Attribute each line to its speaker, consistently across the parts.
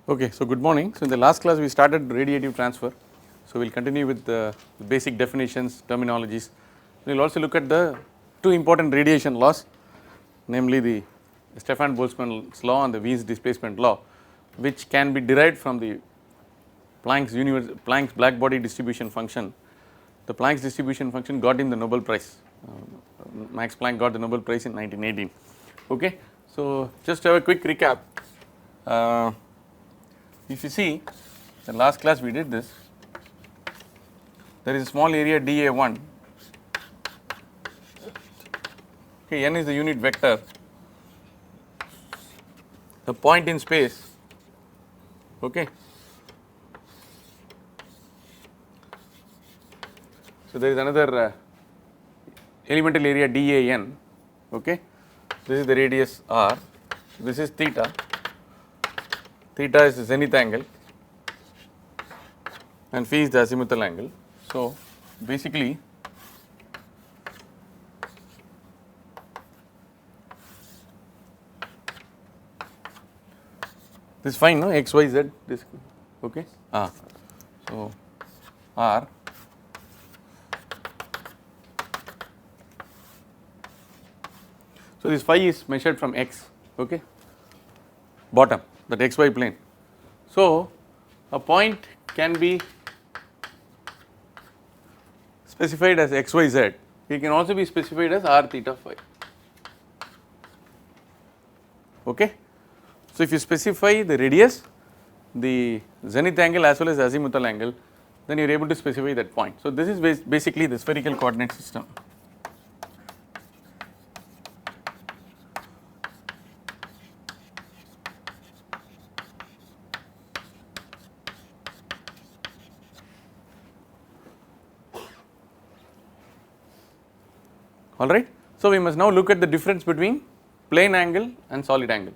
Speaker 1: Okay, so good morning. So in the last class we started radiative transfer. So we will continue with the basic definitions, terminologies. We will also look at the two important radiation laws, namely the Stefan Boltzmann's law and the Wien's displacement law, which can be derived from the Planck's black body distribution function. The Planck's distribution function got him the Nobel Prize. Max Planck got the Nobel Prize in 1918. Okay, so just to have a quick recap. If you see, the last class we did this, there is a small area dA1, okay, n is the unit vector, the point in space, okay. So there is another elemental area dAn, okay, this is the radius r, this is theta. Theta is the zenith angle and phi is the azimuthal angle. So basically this is fine, no, x, y, z, this, okay. So r, so this phi is measured from x, okay, bottom, that xy plane. So a point can be specified as xyz, it can also be specified as r theta phi, okay. So if you specify the radius, the zenith angle as well as azimuthal angle, then you are able to specify that point. So this is basically the spherical coordinate system. Alright. So we must now look at the difference between plane angle and solid angle.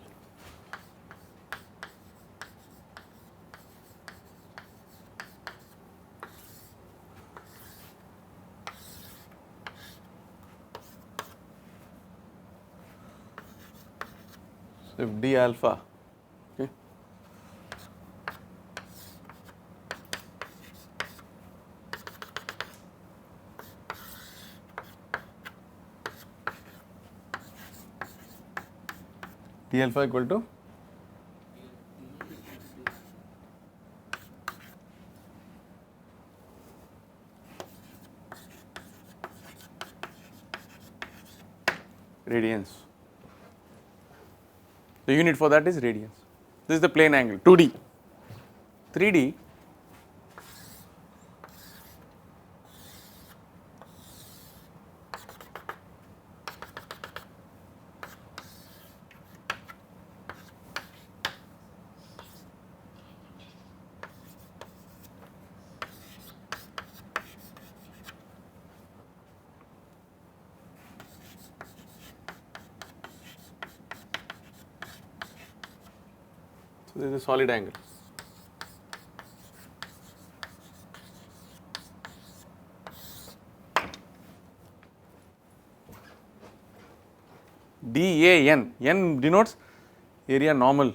Speaker 1: So if d alpha, okay, d alpha equal to radians. The unit for that is radians. This is the plane angle, 2D. 3D, so this is a solid angle. DAN, n denotes area normal,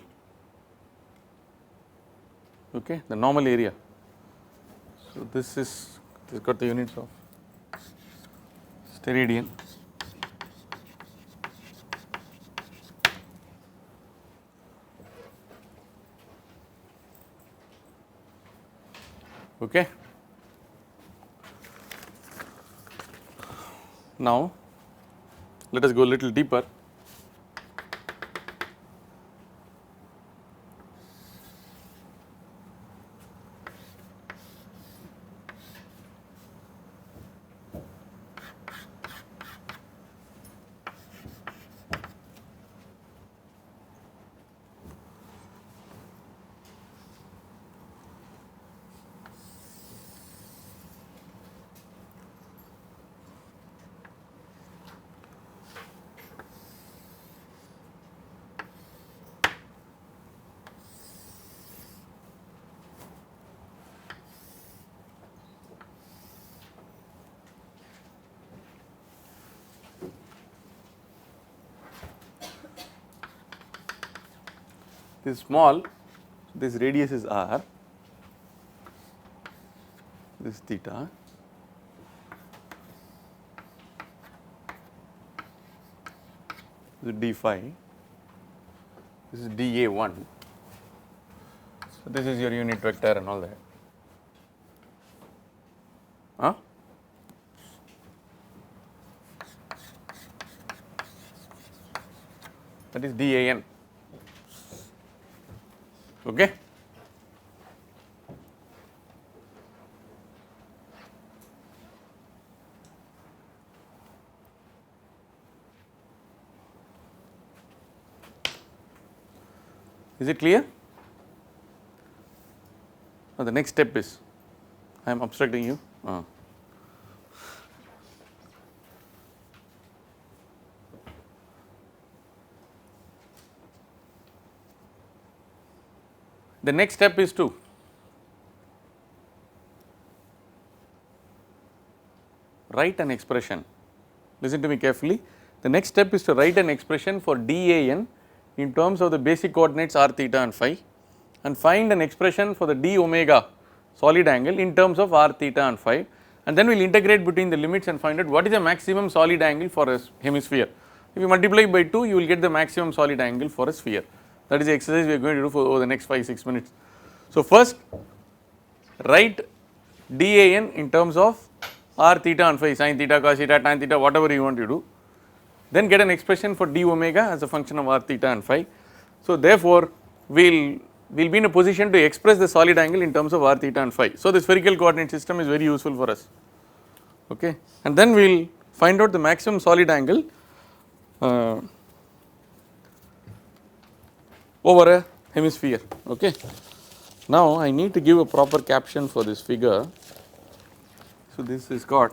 Speaker 1: okay, the normal area. So this got the units of steradian. Okay. Now let us go a little deeper. This small This radius is r, this is theta, this is d phi, this is dA1, so this is your unit vector and all that. Huh? That is dAn. Okay. Is it clear? Now the next step is, I am obstructing you. The next step is to write an expression. Listen to me carefully. The next step is to write an expression for dAn in terms of the basic coordinates r theta and phi, and find an expression for the d omega solid angle in terms of r theta and phi, and then we will integrate between the limits and find out what is the maximum solid angle for a hemisphere. If you multiply by 2, you will get the maximum solid angle for a sphere. That is the exercise we are going to do for over the next 5-6 minutes. So first write dAn in terms of r theta and phi, sin theta, cos theta, tan theta, whatever you want to do. Then get an expression for d omega as a function of r theta and phi. So therefore, we will be in a position to express the solid angle in terms of r theta and phi. So the spherical coordinate system is very useful for us, okay. And then we will find out the maximum solid angle over a hemisphere, okay. Now I need to give a proper caption for this figure. So this is got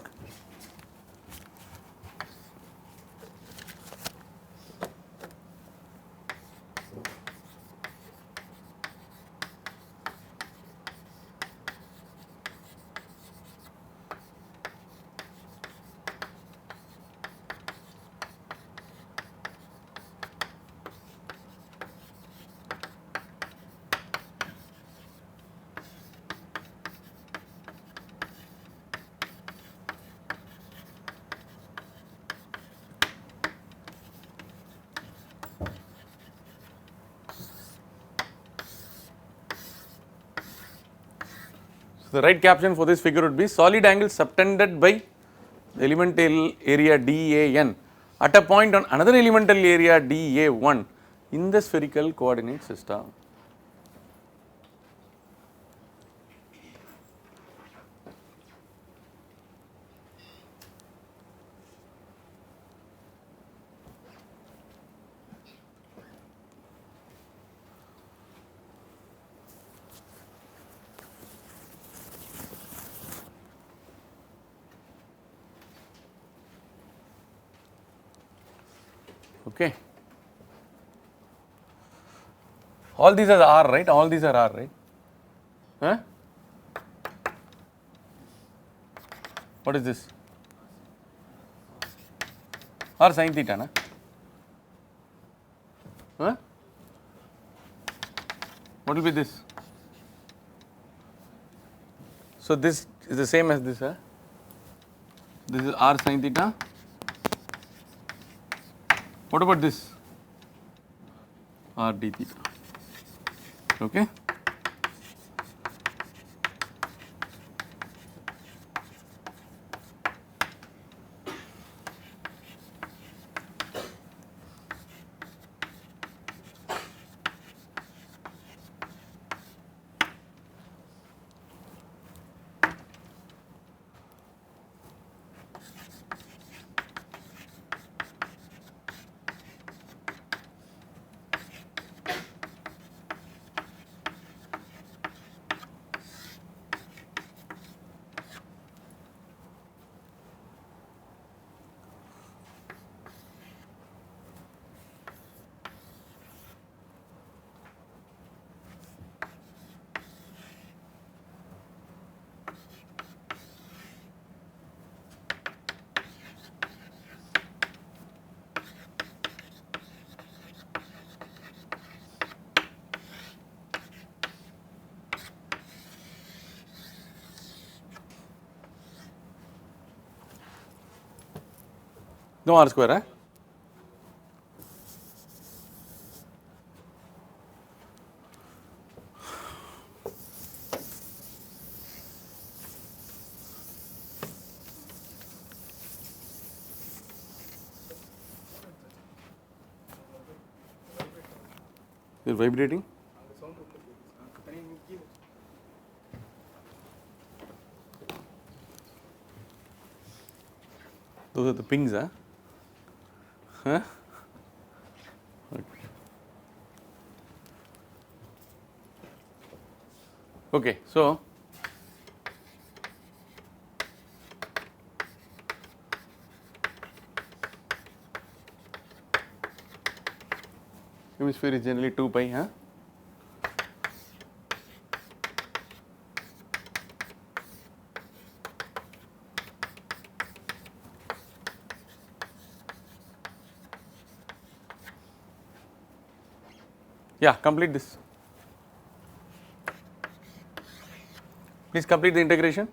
Speaker 1: the right caption for this figure would be solid angle subtended by the elemental area dAn at a point on another elemental area dA1 in the spherical coordinate system. Okay. All these are R, right? All these are R, right? Huh? What is this? R sin theta, na? Huh? What will be this? So this is the same as this, huh? This is R sin theta. What about this? R d theta. Okay. No r square, huh? You're vibrating? Those are the pings, huh? Huh? Okay, so hemisphere is generally 2 pi, huh? Yeah, complete this. Please complete the integration.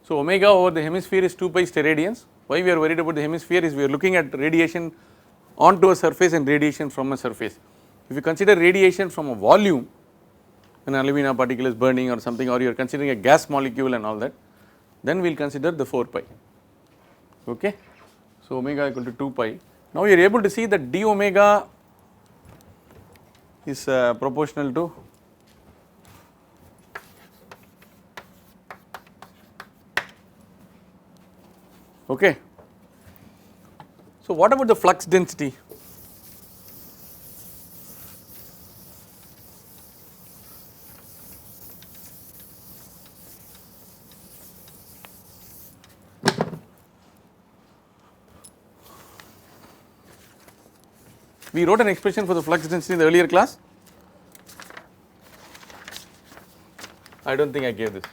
Speaker 1: So omega over the hemisphere is 2 pi steradians. Why we are worried about the hemisphere is we are looking at radiation onto a surface and radiation from a surface. If you consider radiation from a volume, an alumina particle is burning or something, or you are considering a gas molecule and all that, then we will consider the 4 pi. Okay. So omega equal to 2 pi. Now you are able to see that d omega is proportional to okay. So what about the flux density? We wrote an expression for the flux density in the earlier class. I don't think I gave this.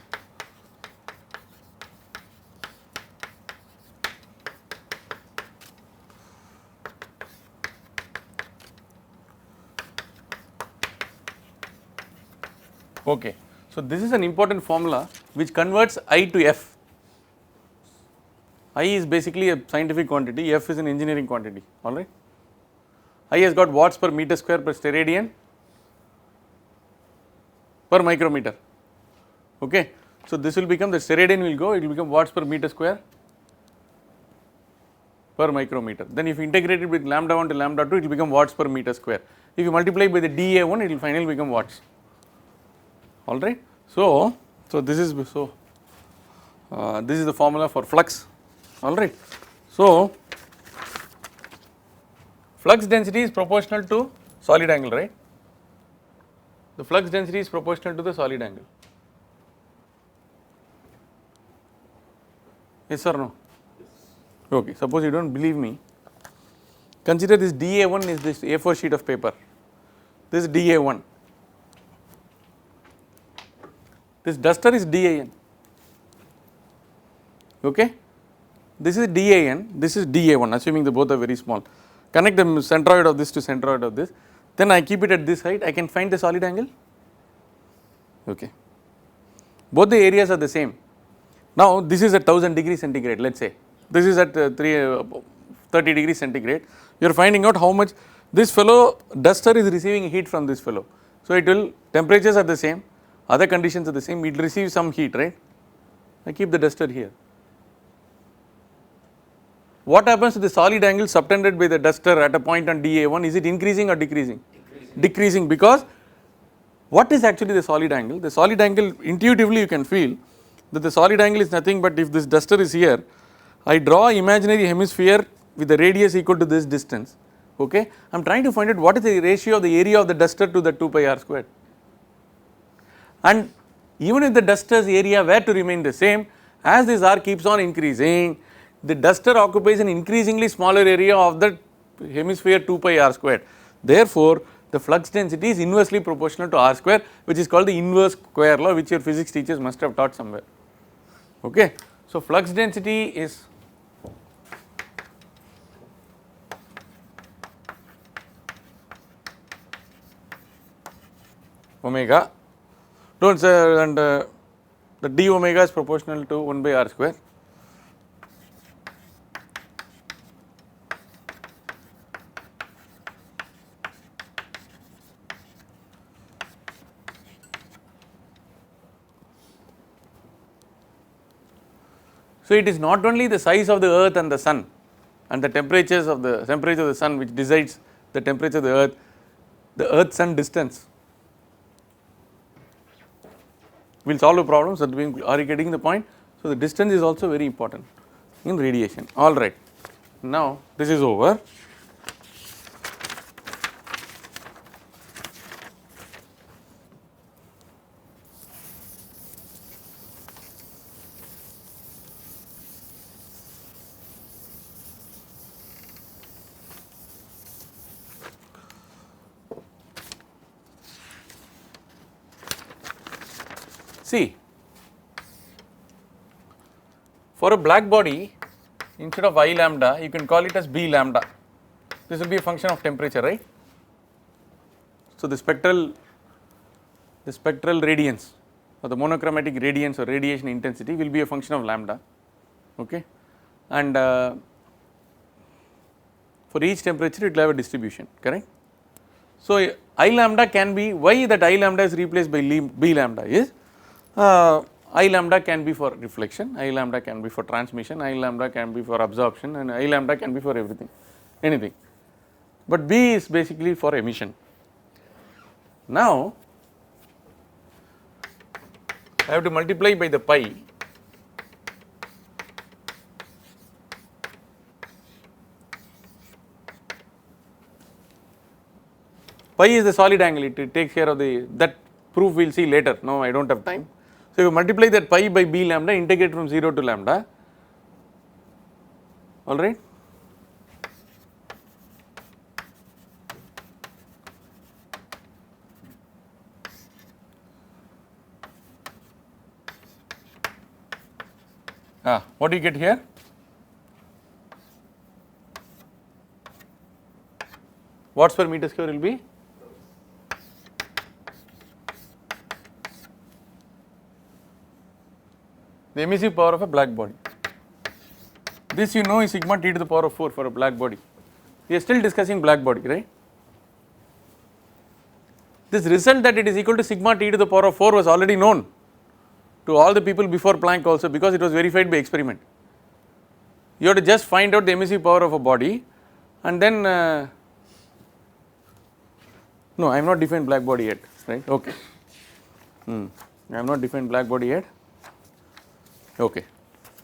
Speaker 1: Okay. So this is an important formula which converts I to F. I is basically a scientific quantity, F is an engineering quantity, alright. I has got watts per meter square per steradian per micrometer, okay. So this will become, the steradian will go, it will become watts per meter square per micrometer. Then if you integrate it with lambda 1 to lambda 2, it will become watts per meter square. If you multiply by the dA1, it will finally become watts, alright. So this is this is the formula for flux, alright. So flux density is proportional to solid angle, right? The flux density is proportional to the solid angle. Yes or no? Okay, suppose you do not believe me, consider this dA1 is this A4 sheet of paper, this is dA1, this duster is dAn, okay. This is dAn, this is dA1, assuming the both are very small. Connect the centroid of this to centroid of this, then I keep it at this height, I can find the solid angle, okay. Both the areas are the same. Now this is at 1000 degrees centigrade, let us say, this is at 30 degrees centigrade, you are finding out how much this fellow duster is receiving heat from this fellow. So it will, temperatures are the same, other conditions are the same, it will receive some heat, right. I keep the duster here. What happens to the solid angle subtended by the duster at a point on dA1, is it increasing or decreasing? Decreasing, because What is actually the solid angle? The solid angle, intuitively you can feel that the solid angle is nothing but if this duster is here, I draw imaginary hemisphere with the radius equal to this distance, okay. I am trying to find out what is the ratio of the area of the duster to the 2 pi r squared, and even if the duster's area were to remain the same, as this r keeps on increasing, the duster occupies an increasingly smaller area of the hemisphere 2 pi r squared. Therefore, the flux density is inversely proportional to r square, which is called the inverse square law, which your physics teachers must have taught somewhere, okay. So, flux density is omega, don't say, and the d omega is proportional to 1 by r square. So, it is not only the size of the earth and the sun and the temperatures of the sun which decides the temperature of the earth sun distance will solve the problems. Are you getting the point? So, the distance is also very important in radiation. Alright, now this is over. See, for a black body, instead of I lambda, you can call it as B lambda. This will be a function of temperature, right? So, the spectral radiance or the monochromatic radiance or radiation intensity will be a function of lambda, okay, and for each temperature it will have a distribution, correct. So, I lambda can be, why that I lambda is replaced by B lambda is I lambda can be for reflection, I lambda can be for transmission, I lambda can be for absorption, and I lambda can be for everything, anything, but B is basically for emission. Now, I have to multiply by the pi is the solid angle, it takes care of that proof we will see later, no I do not have time. So, you multiply that pi by B lambda, integrate from 0 to lambda, alright. What do you get here? Watts per meter square will be the emissive power of a black body. This you know is sigma t to the power of 4 for a black body. We are still discussing black body, right. This result that it is equal to sigma t to the power of 4 was already known to all the people before Planck also, because it was verified by experiment. You have to just find out the emissive power of a body and then no, I have not defined black body yet, right, okay. I have not defined black body yet. Okay,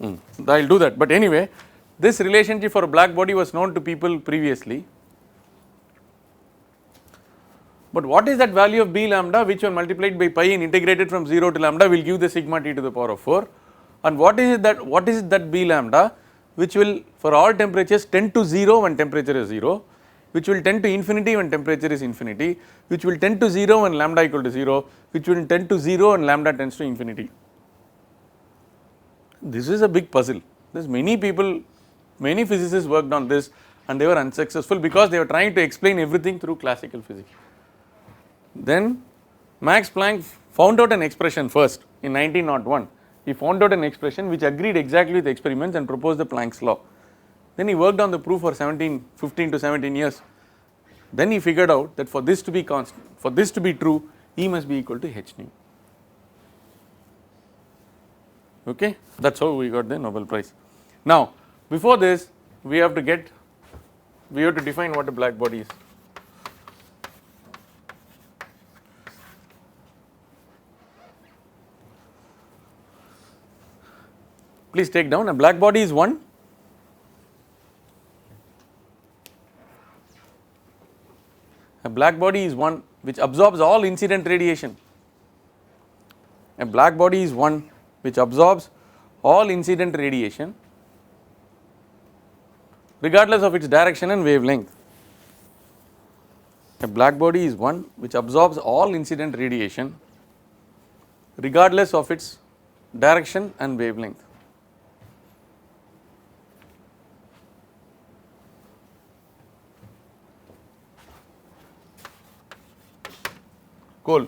Speaker 1: I will do that, but anyway, this relationship for a black body was known to people previously. But what is that value of B lambda, which when multiplied by pi and integrated from 0 to lambda will give the sigma t to the power of 4, and what is that B lambda which will for all temperatures tend to 0 when temperature is 0, which will tend to infinity when temperature is infinity, which will tend to 0 when lambda equal to 0, which will tend to 0 when lambda tends to infinity. This is a big puzzle. There's many people, many physicists worked on this and they were unsuccessful because they were trying to explain everything through classical physics. Then Max Planck found out an expression first in 1901. He found out an expression which agreed exactly with experiments and proposed the Planck's law. Then he worked on the proof for 15 to 17 years. Then he figured out that for this to be constant, for this to be true, E must be equal to h nu. Okay, that is how we got the Nobel Prize. Now, before this we have to define what a black body is. please take down. A black body is one. A black body is one which absorbs all incident radiation. A black body is one which absorbs all incident radiation regardless of its direction and wavelength. A black body is one which absorbs all incident radiation regardless of its direction and wavelength. Coal.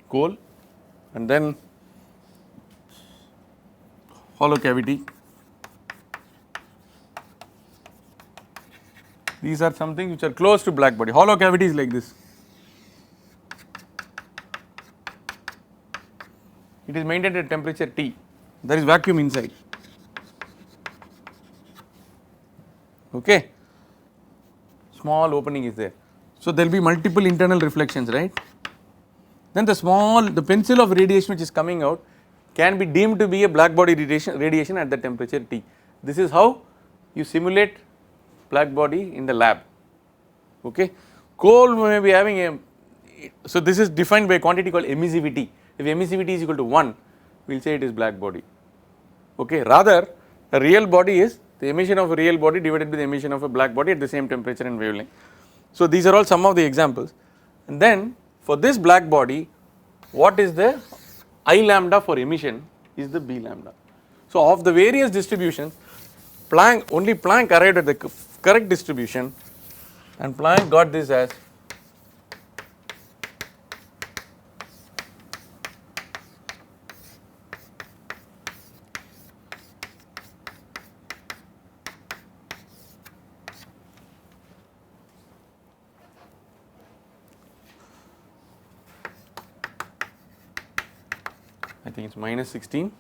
Speaker 1: Coal and then hollow cavity. These are something which are close to black body. Hollow cavity is like this. It is maintained at temperature T. There is vacuum inside. Okay. Small opening is there. So there will be multiple internal reflections, right? Then the pencil of radiation which is coming out can be deemed to be a black body radiation at the temperature T. This is how you simulate black body in the lab. Okay. Coal may be having a, so this is defined by a quantity called emissivity. If emissivity is equal to 1, we will say it is black body. Okay. Rather, a real body is the emission of a real body divided by the emission of a black body at the same temperature and wavelength. So these are all some of the examples. And then for this black body, what is the I lambda for emission is the B lambda. So of the various distributions, only Planck arrived at the correct distribution, and Planck got this as I think it's minus 16.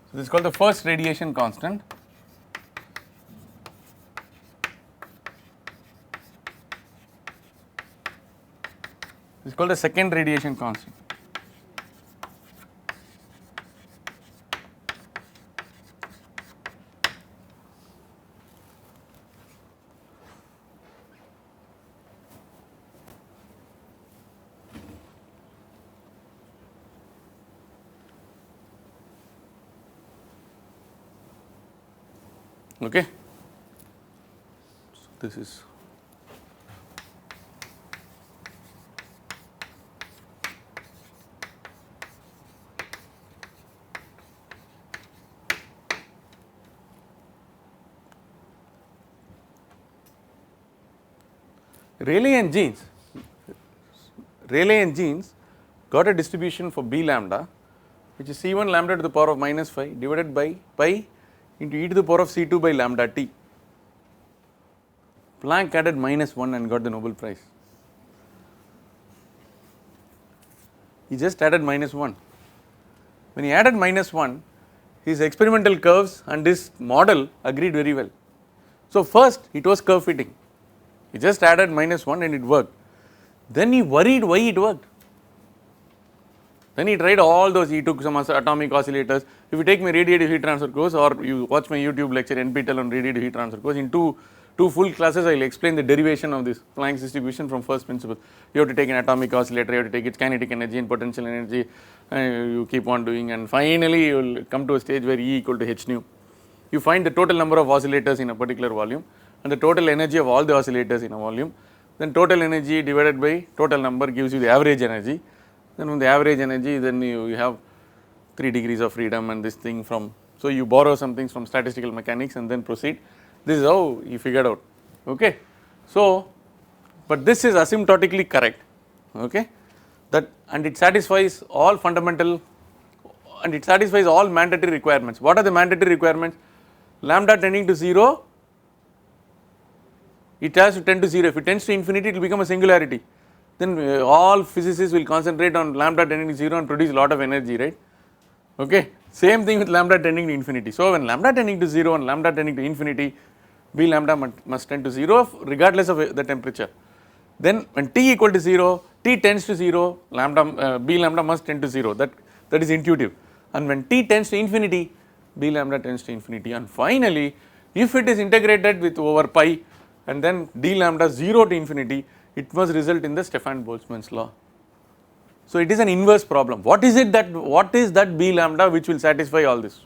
Speaker 1: So this is called the first radiation constant. This is called the second radiation constant. Okay. So this is Rayleigh and Jeans got a distribution for B lambda, which is C1 lambda to the power of minus 5 divided by pi into e to the power of C2 by lambda t. Planck added minus 1 and got the Nobel Prize. He just added minus 1. When he added minus 1, his experimental curves and his model agreed very well. So first it was curve fitting. He just added minus 1 and it worked. Then he worried why it worked. Then he tried all those, he took some atomic oscillators. If you take my radiative heat transfer course or you watch my YouTube lecture NPTEL on radiative heat transfer course, in two full classes I will explain the derivation of this Planck's distribution from first principle. You have to take an atomic oscillator, you have to take its kinetic energy and potential energy, you keep on doing, and finally you will come to a stage where E equal to h nu. You find the total number of oscillators in a particular volume and the total energy of all the oscillators in a volume, then total energy divided by total number gives you the average energy. Then from the average energy, then you have 3 degrees of freedom and this thing from, so you borrow some things from statistical mechanics and then proceed. This is how you figured out, okay. So, but this is asymptotically correct, okay, that, and it satisfies all fundamental and it satisfies all mandatory requirements. What are the mandatory requirements? Lambda tending to 0 it has to tend to 0. If it tends to infinity, it will become a singularity. Then all physicists will concentrate on lambda tending to 0 and produce a lot of energy, right? Okay. Same thing with lambda tending to infinity. So when lambda tending to 0 and lambda tending to infinity, B lambda must tend to 0 regardless of the temperature. Then when T equal to 0, T tends to 0, lambda B lambda must tend to 0. That is intuitive. And when T tends to infinity, B lambda tends to infinity. And finally, if it is integrated with over pi and then d lambda 0 to infinity, it must result in the Stefan-Boltzmann's law. So it is an inverse problem. What is that B lambda which will satisfy all this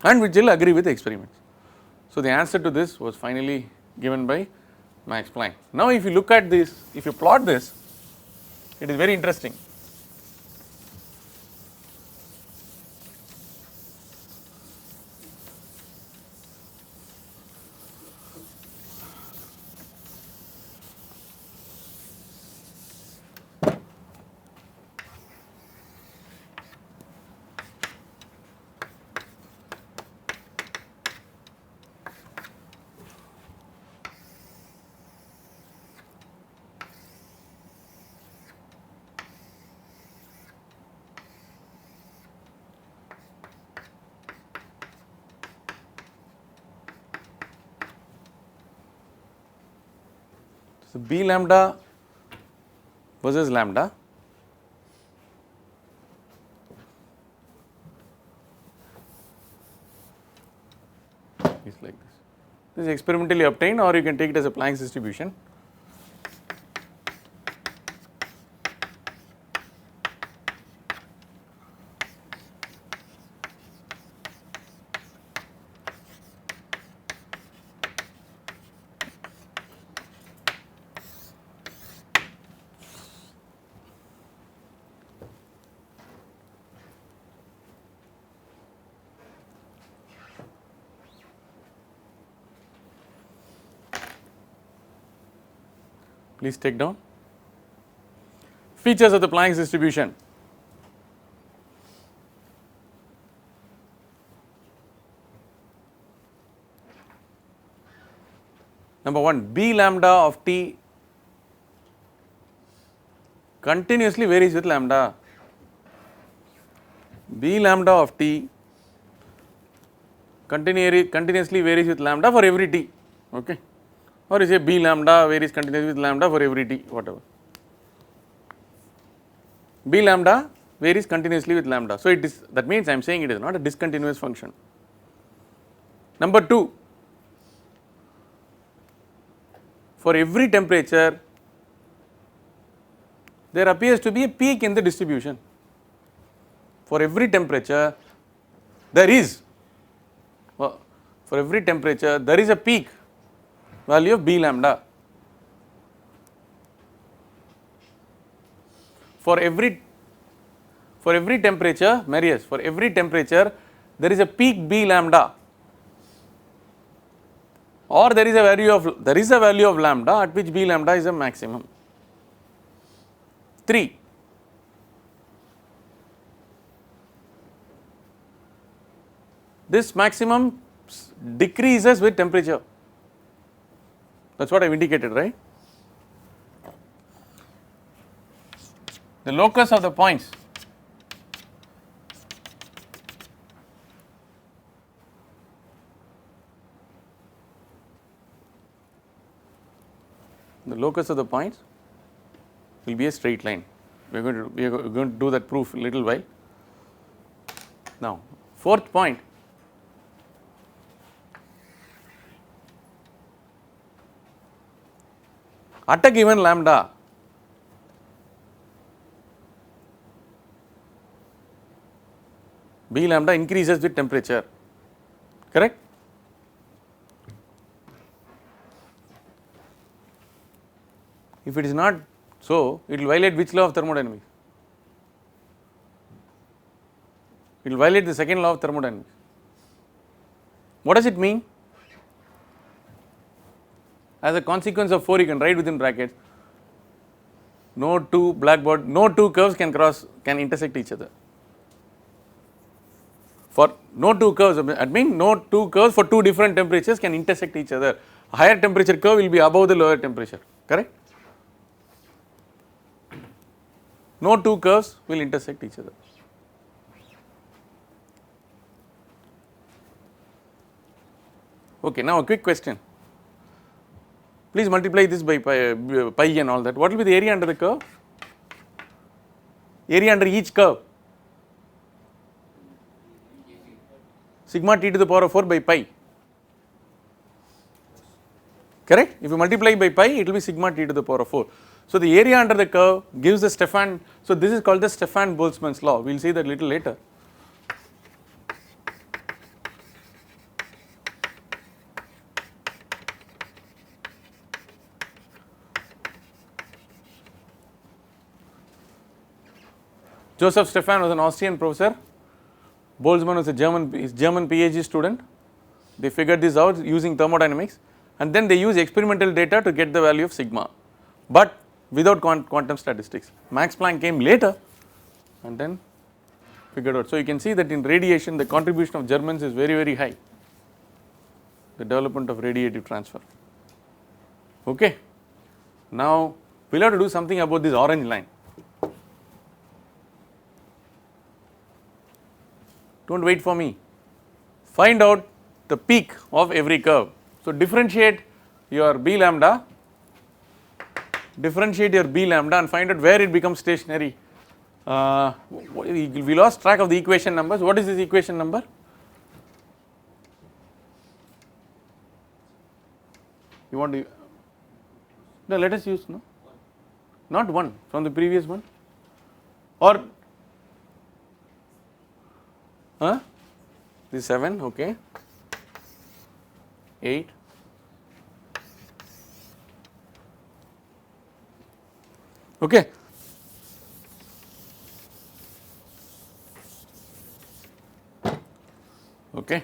Speaker 1: and which will agree with the experiments? So the answer to this was finally given by Max Planck. Now if you look at this, if you plot this, it is very interesting. So B lambda versus lambda is like this. This is experimentally obtained, or you can take it as a Planck's distribution. Please take down features of the Planck's distribution. Number 1, B lambda of T continuously varies with lambda. B lambda of T continuously varies with lambda for every T, okay. Or you say B lambda varies continuously with lambda for every T, whatever. B lambda varies continuously with lambda. So it is, that means I am saying it is not a discontinuous function. Number 2, for every temperature there appears to be a peak in the distribution. For every temperature there is, for every temperature there is a peak value of B lambda. For every temperature, Marius, for every temperature there is a peak B lambda, or there is a value of lambda at which B lambda is a maximum. 3, this maximum decreases with temperature. That is what I have indicated, right. The locus of the points will be a straight line. We are going to do that proof in a little while. Now, 4th point, at a given lambda, B lambda increases with temperature, correct? If it is not so, it will violate which law of thermodynamics? It will violate the second law of thermodynamics. What does it mean? As a consequence of 4, you can write within brackets, no two curves can intersect each other. For no two curves, that means no two curves for two different temperatures can intersect each other. A higher temperature curve will be above the lower temperature, correct? No two curves will intersect each other. Okay, now a quick question. Please multiply this by pi and all that. What will be the area under the curve? Area under each curve? Sigma t to the power of 4 by pi. Correct? If you multiply by pi, it will be sigma t to the power of 4. So the area under the curve gives the Stefan, so this is called the Stefan-Boltzmann's law. We will see that little later. Joseph Stefan was an Austrian professor. Boltzmann was a German PhD student. They figured this out using thermodynamics, and then they use experimental data to get the value of sigma, but without quantum statistics. Max Planck came later and then figured out. So you can see that in radiation the contribution of Germans is very, very high, the development of radiative transfer. Okay. Now we will have to do something about this orange line. Don't wait for me. Find out the peak of every curve. So differentiate your B lambda, and find out where it becomes stationary. We lost track of the equation numbers. What is this equation number? You want to, no, let us use, no, not 1 from the previous one, or this 7, okay, 8, okay. Okay.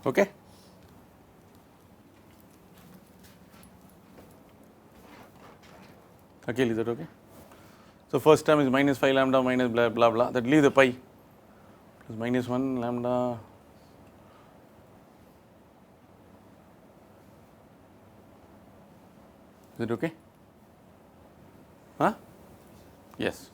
Speaker 1: Okay. Akhil, is that okay? So first term is minus 5 lambda minus blah blah blah, that leave the pi, plus minus 1 lambda, is it okay? Huh? Yes.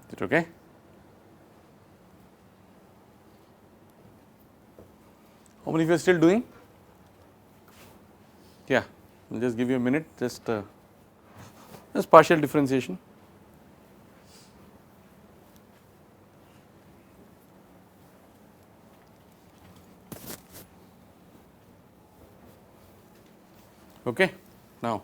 Speaker 1: Is it okay? How many of you are still doing? Yeah, I'll just give you a minute, just partial differentiation. Okay. Now,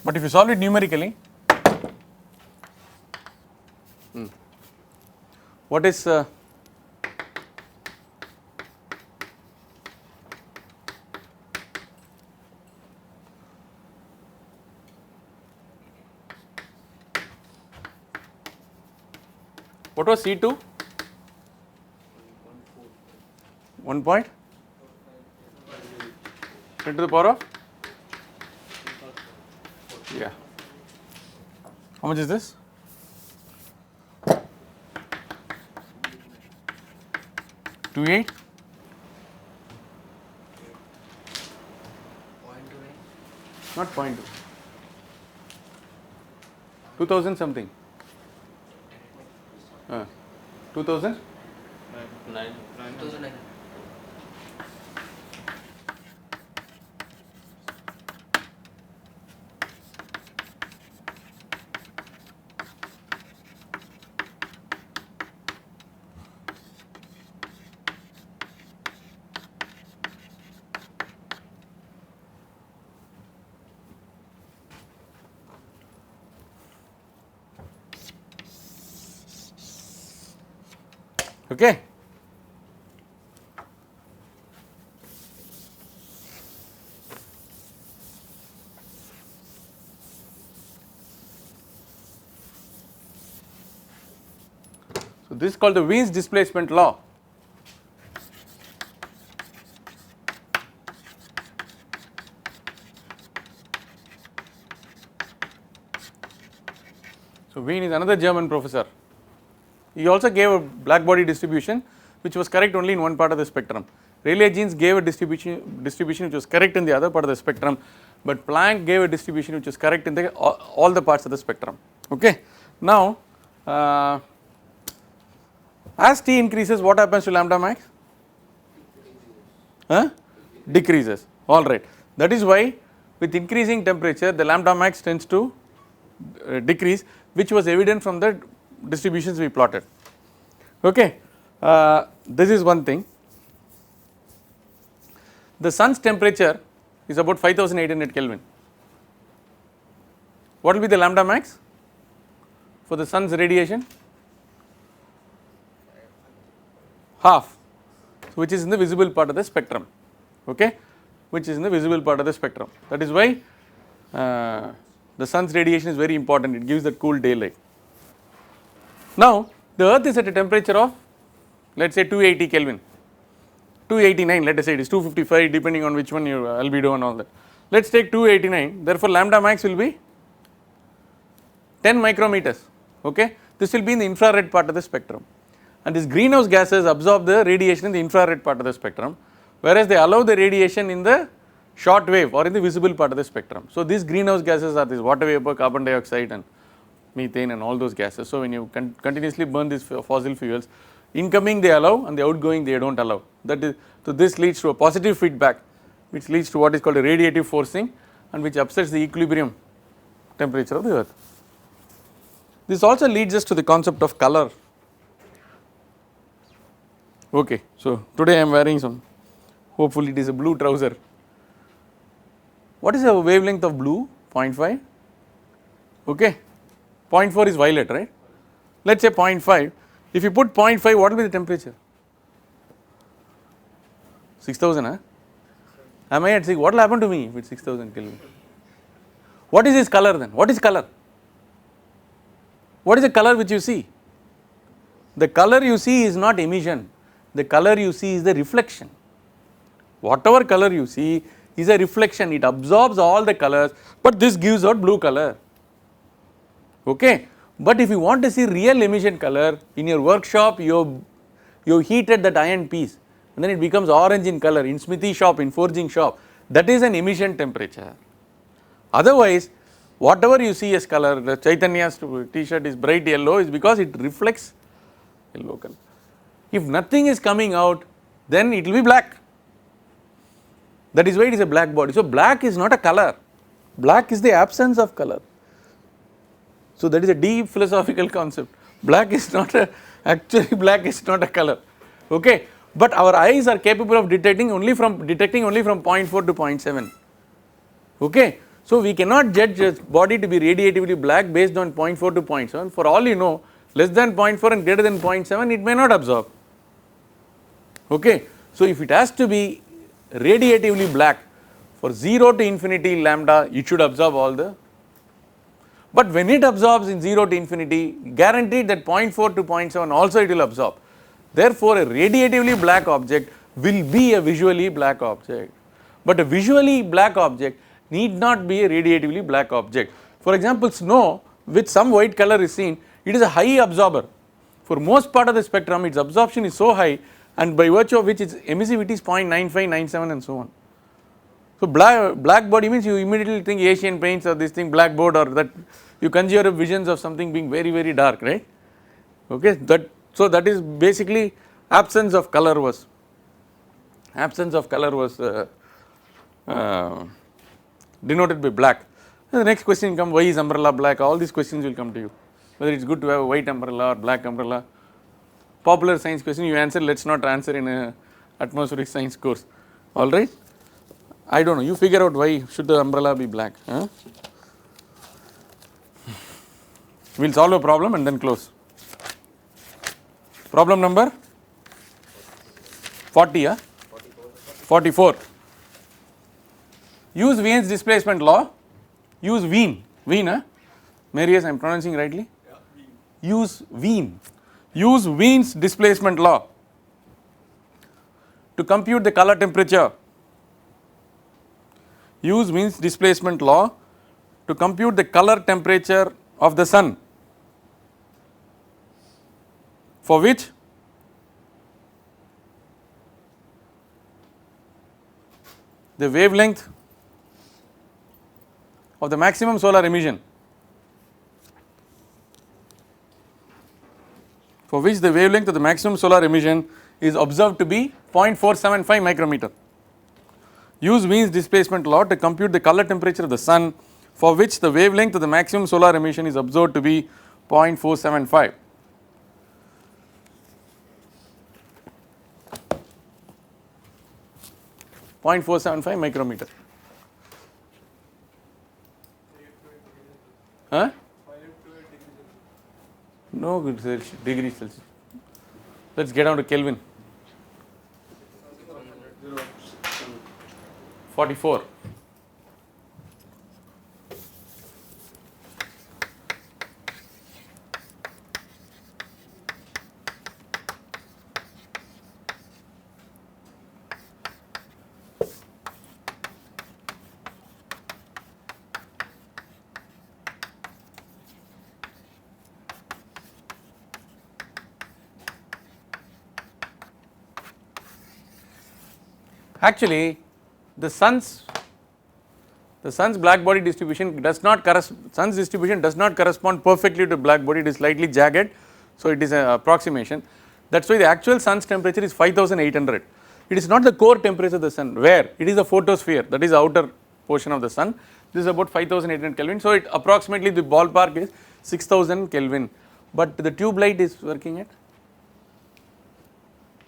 Speaker 1: but if you solve it numerically, what is what was C2? 1 point 10 to the power of, yeah, how much is this? 28,
Speaker 2: 0.29.
Speaker 1: not 0.2, 2000 something, 2000,
Speaker 2: 9,900.
Speaker 1: okay. So this is called the Wien's displacement law. So Wien is another German professor. He also gave a black body distribution which was correct only in one part of the spectrum. Rayleigh-Jeans gave a distribution which was correct in the other part of the spectrum, but Planck gave a distribution which was correct in the all the parts of the spectrum. Okay. Now, as T increases, what happens to lambda max? Decreases. All right. That is why with increasing temperature the lambda max tends to decrease, which was evident from the distributions we plotted. Okay. This is one thing. The sun's temperature is about 5800 Kelvin. What will be the lambda max for the sun's radiation? Half, which is in the visible part of the spectrum. Okay, which is in the visible part of the spectrum. That is why the sun's radiation is very important. It gives that cool daylight. Now, the earth is at a temperature of, let us say, 280 Kelvin, 289, let us say it is 255, depending on which one your albedo and all that. Let us take 289, therefore lambda max will be 10 micrometers. Okay, this will be in the infrared part of the spectrum, and these greenhouse gases absorb the radiation in the infrared part of the spectrum, whereas they allow the radiation in the short wave or in the visible part of the spectrum. So these greenhouse gases are this water vapor, carbon dioxide and methane and all those gases. So when you continuously burn these fossil fuels, incoming they allow and the outgoing they do not allow. That is, so this leads to a positive feedback, which leads to what is called a radiative forcing, and which upsets the equilibrium temperature of the earth. This also leads us to the concept of color. Okay, so today I am wearing some, hopefully it is a blue trouser. What is the wavelength of blue? 0.5. Okay, 0.4 is violet, right? Let us say 0.5. If you put 0.5, what will be the temperature? 6000, huh? Am I at 6? What will happen to me if it is 6000 Kelvin? What is this color then? What is color? What is the color which you see? The color you see is not emission, the color you see is the reflection. Whatever color you see is a reflection, it absorbs all the colors, but this gives out blue color. Okay. But if you want to see real emission color, in your workshop you heated that iron piece and then it becomes orange in color in smithy shop, in forging shop, that is an emission temperature. Otherwise, whatever you see as color, the Chaitanya's t-shirt is bright yellow is because it reflects yellow color. If nothing is coming out, then it will be black. That is why it is a black body. So, black is not a color, black is the absence of color. So, that is a deep philosophical concept. Black is not a, actually black is not a color, okay. But our eyes are capable of detecting only from 0.4 to 0.7, okay. So, we cannot judge a body to be radiatively black based on 0.4 to 0.7. For all you know, less than 0.4 and greater than 0.7, it may not absorb, okay. So, if it has to be radiatively black for 0 to infinity lambda, it should absorb all the. But when it absorbs in 0 to infinity, guaranteed that 0.4 to 0.7 also it will absorb. Therefore, a radiatively black object will be a visually black object, but a visually black object need not be a radiatively black object. For example, snow with some white color is seen, it is a high absorber. For most part of the spectrum, its absorption is so high, and by virtue of which its emissivity is 0.95, 97 and so on. So, black body means you immediately think Asian paints or this thing blackboard, or that you conjure visions of something being very, very dark, right, okay. So, that is basically absence of color was denoted by black. And the next question comes, why is umbrella black? All these questions will come to you, whether it is good to have a white umbrella or black umbrella. Popular science question you answer, let us not answer in a atmospheric science course, alright. I do not know, you figure out why should the umbrella be black. Huh? We will solve a problem and then close. Problem number 40, 44. Use Wien's displacement law, use Wien, Marius, I am pronouncing rightly? Yeah, use Wien's displacement law to compute the color temperature. Use Wien's displacement law to compute the color temperature of the sun, for which the wavelength of the maximum solar emission, is observed to be 0.475 micrometer. Use Wien's displacement law to compute the color temperature of the sun, for which the wavelength of the maximum solar emission is observed to be 0.475. Micrometer. Huh? No good degrees Celsius. Let us get down to Kelvin. 44. Actually, the sun's black body distribution does not correspond perfectly to black body, it is slightly jagged, so it is an approximation. That is why the actual sun's temperature is 5800. It is not the core temperature of the sun, where it is the photosphere, that is the outer portion of the sun. This is about 5800 Kelvin, so it approximately the ballpark is 6000 Kelvin, but the tube light is working at,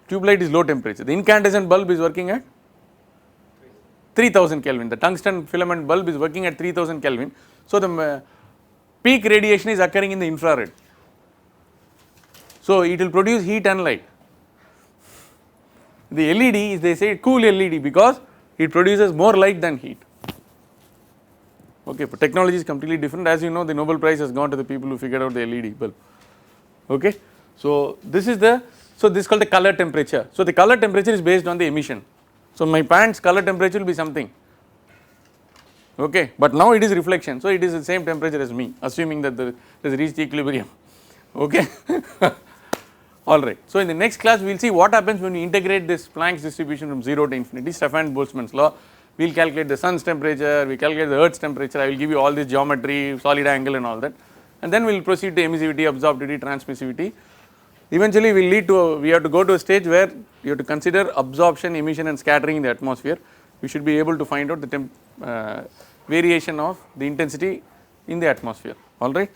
Speaker 1: tube light is low temperature, the incandescent bulb is working at 3000 Kelvin, the tungsten filament bulb is working at 3000 Kelvin. So, the peak radiation is occurring in the infrared. So, it will produce heat and light. The LED is, they say, cool LED because it produces more light than heat. Okay, but technology is completely different. As you know, the Nobel Prize has gone to the people who figured out the LED bulb. Okay, so this is called the color temperature. So, the color temperature is based on the emission. So, my pant's color temperature will be something, okay, but now it is reflection. So, it is the same temperature as me, assuming that it has reached equilibrium, okay. Alright. So, in the next class we will see what happens when we integrate this Planck's distribution from 0 to infinity, Stefan-Boltzmann's law. We will calculate the sun's temperature, we calculate the earth's temperature, I will give you all this geometry, solid angle and all that, and then we will proceed to emissivity, absorptivity, transmissivity. Eventually we will lead to we have to go to a stage where you have to consider absorption, emission and scattering in the atmosphere. We should be able to find out the variation of the intensity in the atmosphere, alright.